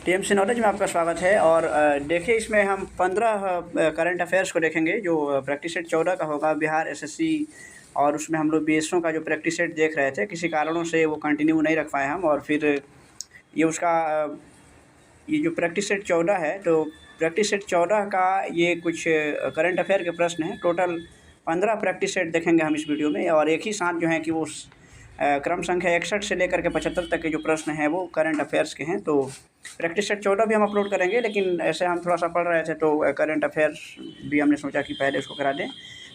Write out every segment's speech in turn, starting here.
TMC knowledge में आपका स्वागत है। और देखिए, इसमें हम 15 करंट अफेयर्स को देखेंगे जो प्रैक्टिस सेट 14 का होगा बिहार एसएससी। और उसमें हम लोग बीएसओ का जो प्रैक्टिस सेट देख रहे थे, किसी कारणों से वो कंटिन्यू नहीं रख पाए हम। और फिर ये उसका ये जो प्रैक्टिस सेट 14 है, तो प्रैक्टिस सेट 14 का ये कुछ करंट अफेयर के प्रश्न हैं। टोटल 15 प्रैक्टिस सेट देखेंगे हम इस वीडियो में। और एक ही साथ जो है कि वो क्रम संख्या 61 से लेकर के 75 तक के जो प्रश्न हैं वो करंट अफेयर्स के हैं। तो प्रैक्टिस सेट 14 भी हम अपलोड करेंगे, लेकिन ऐसे हम थोड़ा सा पढ़ रहे थे तो करंट अफेयर्स भी हमने सोचा कि पहले उसको करा दें।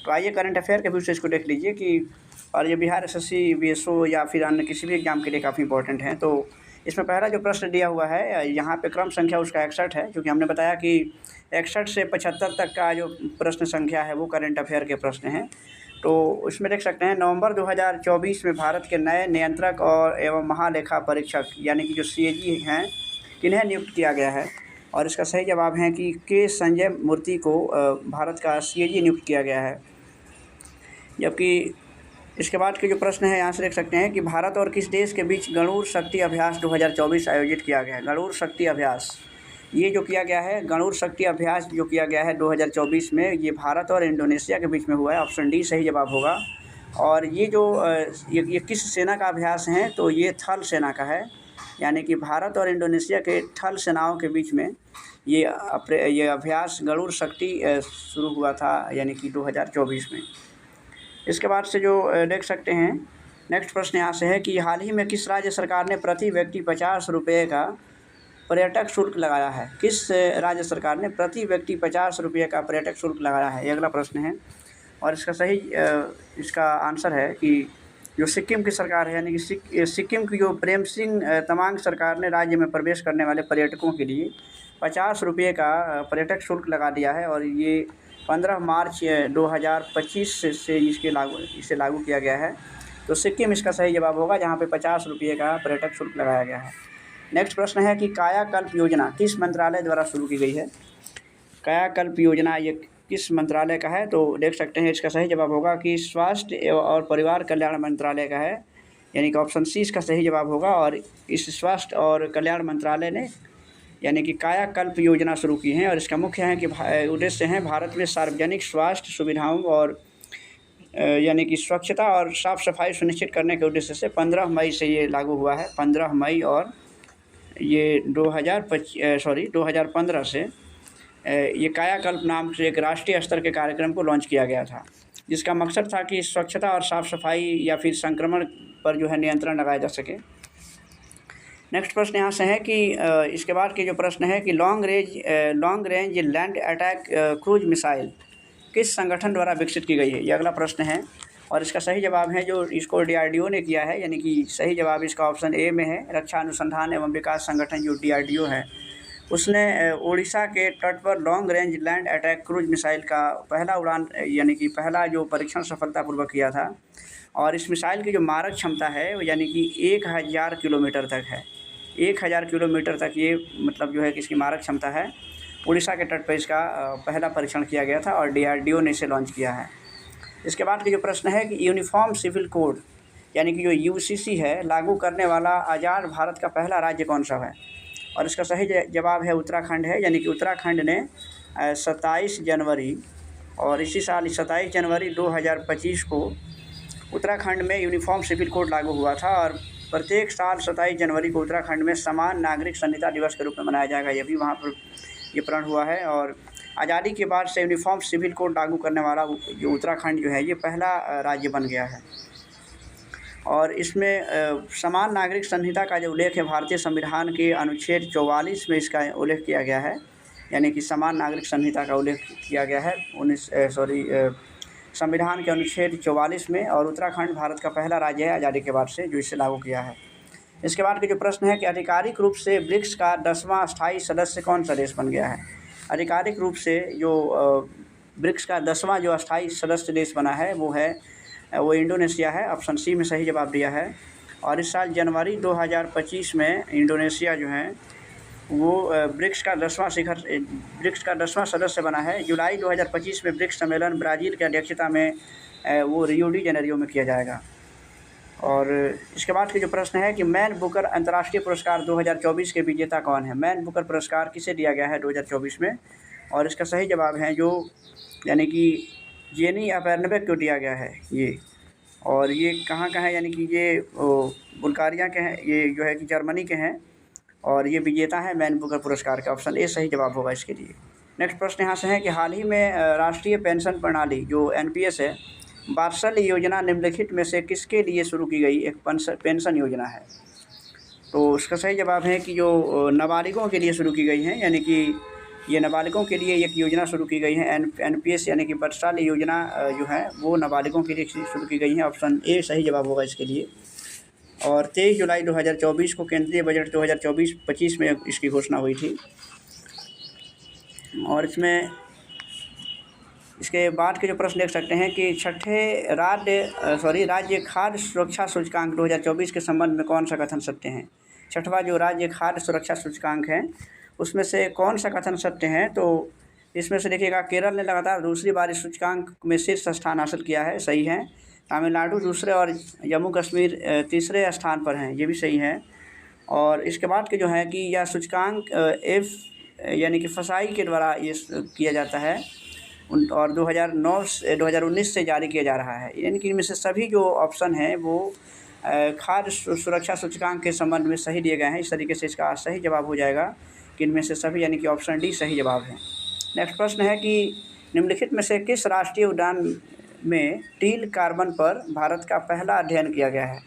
तो आइए करंट अफेयर के व्यू से इसको देख लीजिए कि और ये बिहार एसएससी, बीएसओ या फिर अन्य किसी भी एग्जाम के लिए काफ़ी इंपॉर्टेंट है। तो इसमें पहला जो प्रश्न दिया हुआ है, यहाँ पे क्रम संख्या उसका 61 है, क्योंकि हमने बताया कि 61 से 75 तक का जो प्रश्न संख्या है वो करंट अफेयर के प्रश्न हैं। तो उसमें देख सकते हैं, नवंबर 2024 में भारत के नए नियंत्रक और एवं महालेखा परीक्षक यानी कि जो सीएजी हैं, किन्हें नियुक्त किया गया है। और इसका सही जवाब है कि के संजय मूर्ति को भारत का सीएजी नियुक्त किया गया है। जबकि इसके बाद के जो प्रश्न है, यहाँ से देख सकते हैं कि भारत और किस देश के बीच गणूर शक्ति अभ्यास 2024 आयोजित किया गया है। गणूर शक्ति अभ्यास ये जो किया गया है, गणूर शक्ति अभ्यास जो किया गया है 2024 में, ये भारत और इंडोनेशिया के बीच में हुआ है। ऑप्शन डी सही जवाब होगा। और ये जो ये किस सेना का अभ्यास है, तो ये थल सेना का है, यानी कि भारत और इंडोनेशिया के थल सेनाओं के बीच में ये अभ्यास गणूर शक्ति शुरू हुआ था, यानी कि 2024 में। इसके बाद से जो देख सकते हैं, नेक्स्ट प्रश्न यहाँ से है कि हाल ही में किस राज्य सरकार ने प्रति व्यक्ति 50 रुपये का पर्यटक शुल्क लगाया है। किस राज्य सरकार ने प्रति व्यक्ति 50 रुपये का पर्यटक शुल्क लगाया है, ये अगला प्रश्न है। और इसका सही इसका आंसर है कि जो सिक्किम की सरकार है, यानी कि सिक्किम की जो प्रेम सिंह तमांग सरकार ने राज्य में प्रवेश करने वाले पर्यटकों के लिए 50 रुपये का पर्यटक शुल्क लगा दिया है। और ये 15 मार्च 2025 से इसे लागू किया गया है। तो सिक्किम इसका सही जवाब होगा, जहाँ पे 50 रुपये का पर्यटक शुल्क लगाया गया है। नेक्स्ट प्रश्न है कि कायाकल्प योजना किस मंत्रालय द्वारा शुरू की गई है। कायाकल्प योजना ये किस मंत्रालय का है, तो देख सकते हैं इसका सही जवाब होगा कि स्वास्थ्य और परिवार कल्याण मंत्रालय का है, यानी कि ऑप्शन सी इसका सही जवाब होगा। और इस स्वास्थ्य और कल्याण मंत्रालय ने यानी कि कायाकल्प योजना शुरू की है। और इसका मुख्य है कि उद्देश्य हैं भारत में सार्वजनिक स्वास्थ्य सुविधाओं और यानी कि स्वच्छता और साफ़ सफाई सुनिश्चित करने के उद्देश्य से 15 मई से ये लागू हुआ है। 15 मई और ये 2015 से ये कायाकल्प नाम से एक राष्ट्रीय स्तर के कार्यक्रम को लॉन्च किया गया था, जिसका मकसद था कि स्वच्छता और साफ़ सफाई या फिर संक्रमण पर जो है नियंत्रण लगाया जा सके। नेक्स्ट प्रश्न यहाँ से है कि इसके बाद के जो प्रश्न है कि long range land attack cruise missile किस संगठन द्वारा विकसित की गई है, ये अगला प्रश्न है। और इसका सही जवाब है जो इसको डीआरडीओ ने किया है, यानी कि सही जवाब इसका ऑप्शन ए में है। रक्षा अनुसंधान एवं विकास संगठन जो डीआरडीओ है, उसने उड़ीसा के तट पर long range land attack cruise missile का पहला उड़ान यानी कि पहला जो परीक्षण सफलतापूर्वक किया था। और इस मिसाइल की जो मारक क्षमता है वो यानी कि 1000 किलोमीटर तक है। 1000 किलोमीटर तक ये मतलब जो है कि इसकी मारक क्षमता है। उड़ीसा के तट पर इसका पहला परीक्षण किया गया था और डीआरडीओ ने इसे लॉन्च किया है। इसके बाद के जो प्रश्न है कि यूनिफॉर्म सिविल कोड यानी कि जो यूसीसी है, लागू करने वाला आज़ाद भारत का पहला राज्य कौन सा है। और इसका सही जवाब है उत्तराखंड है, यानी कि उत्तराखंड ने 27 जनवरी और इसी साल 27 जनवरी 2025 को उत्तराखंड में यूनिफॉर्म सिविल कोड लागू हुआ था। और प्रत्येक साल 27 जनवरी को उत्तराखंड में समान नागरिक संहिता दिवस के रूप में मनाया जाएगा। यह भी वहाँ पर ये प्रण हुआ है। और आज़ादी के बाद से यूनिफॉर्म सिविल कोड लागू करने वाला जो उत्तराखंड जो है, ये पहला राज्य बन गया है। और इसमें समान नागरिक संहिता का जो उल्लेख है भारतीय संविधान के अनुच्छेद 44 में इसका उल्लेख किया गया है, यानी कि समान नागरिक संहिता का उल्लेख किया गया है संविधान के अनुच्छेद 44 में। और उत्तराखंड भारत का पहला राज्य है आज़ादी के बाद से जो इसे लागू किया है। इसके बाद के जो प्रश्न है कि आधिकारिक रूप से ब्रिक्स का 10वां स्थायी सदस्य कौन सा देश बन गया है। आधिकारिक रूप से जो ब्रिक्स का 10वां जो स्थायी सदस्य देश बना है वो इंडोनेशिया है। ऑप्शन सी में सही जवाब दिया है। और इस साल जनवरी 2025 में इंडोनेशिया जो है वो ब्रिक्स का 10वां सदस्य बना है। जुलाई 2025 में ब्रिक्स सम्मेलन ब्राज़ील की अध्यक्षता में वो रियो डी जेनेरियो में किया जाएगा। और इसके बाद के जो प्रश्न है कि मैन बुकर अंतर्राष्ट्रीय पुरस्कार 2024 के विजेता कौन है। मैन बुकर पुरस्कार किसे दिया गया है 2024 में, और इसका सही जवाब है जो यानी कि जेनी अपेर्नबेक को दिया गया है ये। और ये कहाँ का है, यानी कि ये बुल्गारिया के हैं, ये जो है कि जर्मनी के हैं, और ये विजेता है मैन बुकर पुरस्कार का। ऑप्शन ए सही जवाब होगा इसके लिए। नेक्स्ट प्रश्न यहाँ से है कि हाल ही में राष्ट्रीय पेंशन प्रणाली जो एनपीएस है, वात्सल्य योजना निम्नलिखित में से किसके लिए शुरू की गई एक पेंशन योजना है। तो इसका सही जवाब है कि जो नाबालिगों के लिए शुरू की गई है, यानी कि ये नाबालिगों के लिए एक योजना शुरू की गई है एनपीएस यानी कि वात्सल्य योजना जो है वो नाबालिगों के लिए शुरू की गई है। ऑप्शन ए सही जवाब होगा इसके लिए। और 23 जुलाई 2024 को केंद्रीय बजट 2024-25 में इसकी घोषणा हुई थी। और इसमें इसके बाद के जो प्रश्न देख सकते हैं कि छठे राज्य खाद्य सुरक्षा सूचकांक 2024 के संबंध में कौन सा कथन सत्य है। छठवां जो राज्य खाद्य सुरक्षा सूचकांक है उसमें से कौन सा कथन सत्य है। तो इसमें से देखिएगा, केरल ने लगातार दूसरी बार इस सूचकांक में शीर्ष स्थान हासिल किया है, सही है। तमिलनाडु दूसरे और जम्मू कश्मीर तीसरे स्थान पर हैं, ये भी सही है। और इसके बाद के जो है कि यह सूचकांक एफ यानी कि फसाई के द्वारा ये किया जाता है और 2019 से जारी किया जा रहा है। यानी कि इनमें से सभी जो ऑप्शन हैं वो खाद्य सुरक्षा सूचकांक के संबंध में सही दिए गए हैं। इस तरीके से इसका सही जवाब हो जाएगा कि इनमें से सभी, यानी कि ऑप्शन डी सही जवाब है। नेक्स्ट प्रश्न है कि निम्नलिखित में से किस राष्ट्रीय उद्यान में टील कार्बन पर भारत का पहला अध्ययन किया गया है।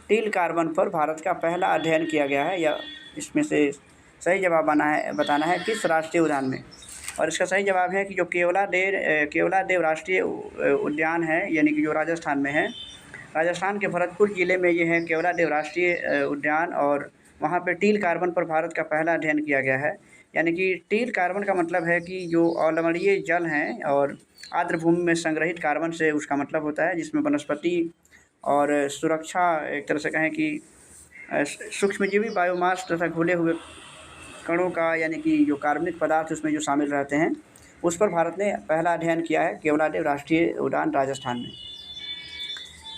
टील कार्बन पर भारत का पहला अध्ययन किया गया है, या इसमें से सही जवाब बताना है किस राष्ट्रीय उद्यान में। और इसका सही जवाब है कि जो केवलादेव राष्ट्रीय उद्यान है, यानी कि जो राजस्थान में है, राजस्थान के भरतपुर ज़िले में ये है केवलादेव राष्ट्रीय उद्यान, और वहाँ पे टील कार्बन पर भारत का पहला अध्ययन किया गया है। यानी कि टील कार्बन का मतलब है कि जो अम्लीय जल हैं और आर्द्र भूमि में संग्रहित कार्बन से उसका मतलब होता है, जिसमें वनस्पति और सुरक्षा एक तरह से कहें कि सूक्ष्मजीवी बायोमास तथा घुले हुए कणों का, यानी कि जो कार्बनिक पदार्थ उसमें जो शामिल रहते हैं, उस पर भारत ने पहला अध्ययन किया है केवलादेव राष्ट्रीय उद्यान राजस्थान में।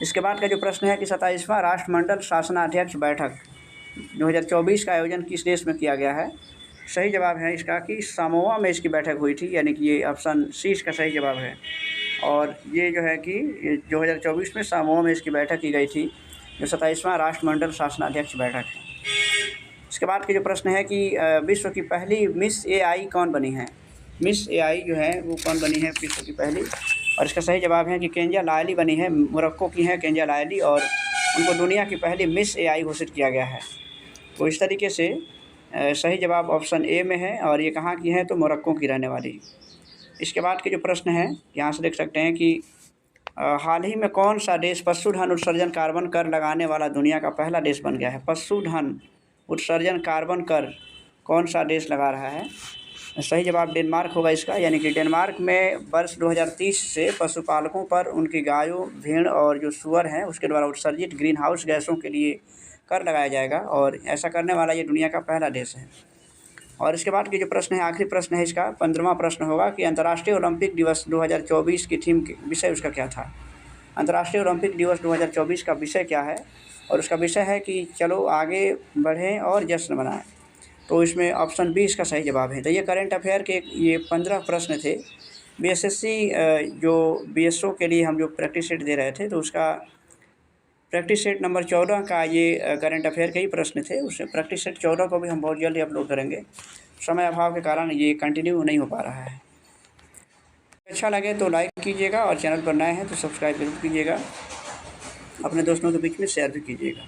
इसके बाद का जो प्रश्न है कि 27वां राष्ट्रमंडल शासनाध्यक्ष बैठक 2024 का आयोजन किस देश में किया गया है। सही जवाब है इसका कि सामोआ में इसकी बैठक हुई थी, यानी कि ये ऑप्शन सी इसका सही जवाब है। और ये जो है कि 2024 में सामोआ में इसकी बैठक की गई थी, जो 27वां राष्ट्रमंडल शासनाध्यक्ष बैठक है। इसके बाद के जो प्रश्न है कि विश्व की पहली मिस एआई कौन बनी है। मिस एआई जो है वो कौन बनी है विश्व की पहली, और इसका सही जवाब है कि केंजिया लायली बनी है। मोरक्को की है केंजिया लायली, और उनको दुनिया की पहली मिस एआई घोषित किया गया है। तो इस तरीके से सही जवाब ऑप्शन ए में है, और ये कहाँ की है तो मोरक्को की रहने वाली। इसके बाद के जो प्रश्न है यहाँ से देख सकते हैं कि हाल ही में कौन सा देश पशुधन उत्सर्जन कार्बन कर लगाने वाला दुनिया का पहला देश बन गया है। पशुधन उत्सर्जन कार्बन कर कौन सा देश लगा रहा है। सही जवाब डेनमार्क होगा इसका, यानी कि डेनमार्क में वर्ष 2030 से पशुपालकों पर उनकी गायों, भेड़ और जो सूअर हैं उसके द्वारा उत्सर्जित ग्रीन हाउस गैसों के लिए कर लगाया जाएगा, और ऐसा करने वाला ये दुनिया का पहला देश है। और इसके बाद के जो प्रश्न है, आखिरी प्रश्न है इसका 15वां प्रश्न होगा कि अंतर्राष्ट्रीय ओलंपिक दिवस 2024 की थीम विषय उसका क्या था। अंतर्राष्ट्रीय ओलंपिक दिवस 2024 का विषय क्या है, और उसका विषय है कि चलो आगे बढ़ें और जश्न मनाएं। तो इसमें ऑप्शन बी इसका सही जवाब है। तो ये करंट अफेयर के ये 15 प्रश्न थे। बीएसएससी जो बीएसओ के लिए हम जो प्रैक्टिस सेट दे रहे थे, तो उसका प्रैक्टिस सेट नंबर 14 का ये करंट अफेयर के ही प्रश्न थे। उसमें प्रैक्टिस सेट 14 को भी हम बहुत जल्दी अपलोड करेंगे। समय अभाव के कारण ये कंटिन्यू नहीं हो पा रहा है। अच्छा लगे तो लाइक कीजिएगा, और चैनल पर नए हैं तो सब्सक्राइब जरूर कीजिएगा। अपने दोस्तों के बीच में शेयर भी कीजिएगा।